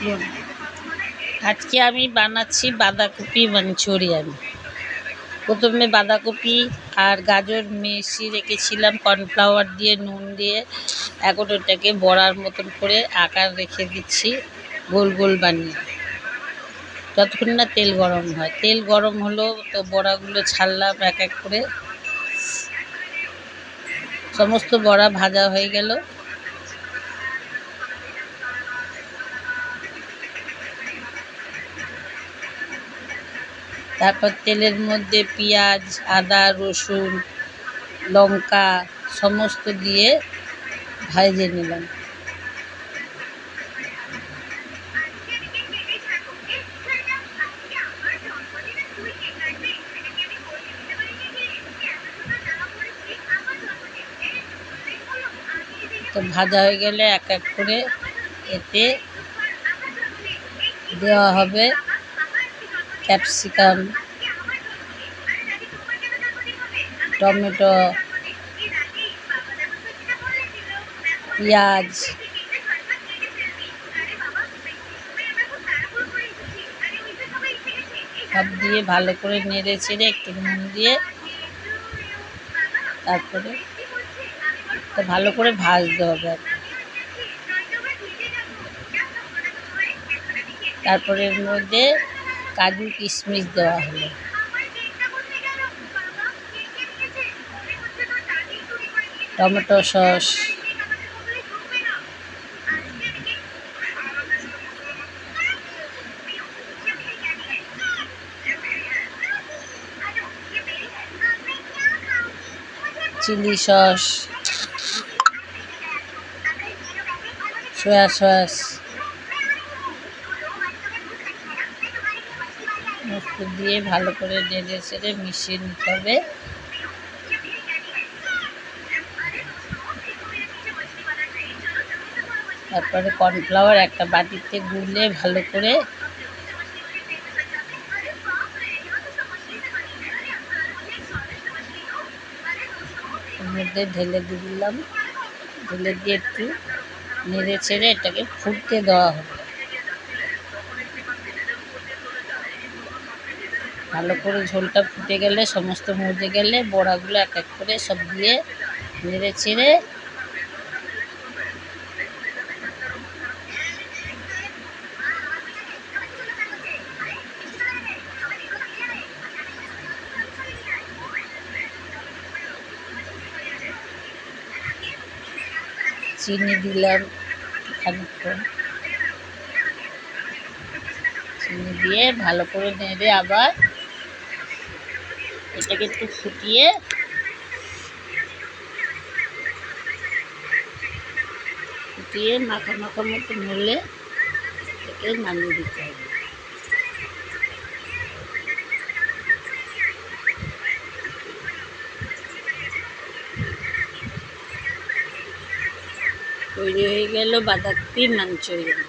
দেখুন, আজকে আমি বানাচ্ছি বাঁধাকপি মাঞ্চুরিয়ান। প্রথমে বাঁধাকপি আর গাজর মিশিয়ে রেখেছিলাম কর্নফ্লাওয়ার দিয়ে, নুন দিয়ে। এখন ওটাকে বড়ার মতন করে আকার রেখে দিচ্ছি, গোল গোল বানিয়ে, যতক্ষণ না তেল গরম হয়। তেল গরম হলো তো বড়াগুলো ছাড়লাম এক এক করে। সমস্ত বড়া ভাজা হয়ে গেল। তারপর তেলের মধ্যে পেঁয়াজ, আদা, রসুন, লঙ্কা সমস্ত দিয়ে ভেজে নিলাম। তো ভাজা হয়ে গেলে এক এক করে এতে দেওয়া হবে ক্যাপসিকাম, টমেটো, পেঁয়াজ, সব দিয়ে ভালো করে নেড়ে চেড়ে একটু নুন দিয়ে তারপরে তো ভালো করে ভাজতে হবে। তারপরে এর মধ্যে কাজু কিশমিশ দেওয়া হলো, tomato sauce, chilli sauce, soya sauce সমস্ত দিয়ে ভালো করে নেড়ে চেড়ে মিশিয়ে নিতে হবে। তারপরে কর্নফ্লাওয়ার একটা বাটিতে গুলে ভালো করে এর মধ্যে ঢেলে দিলাম। ঢেলে দিয়ে একটু নেড়ে ছেড়ে এটাকে ফুটতে দেওয়া হবে। ভালো করে ঝোলটা ফুটে গেলে, সমস্ত মজে গেলে বড়াগুলো এক এক করে সব দিয়ে নেড়ে ছেড়ে চিনি দিলাম খানিকক্ষণ। চিনি দিয়ে ভালো করে নেড়ে আবার এটাকে একটু ফুটিয়ে মাখা মাখা মতো হলে এটাকে নামিয়ে দিতে হবে। তৈরি হয়ে গেল বাঁধাকপি মাঞ্চুরিয়ান।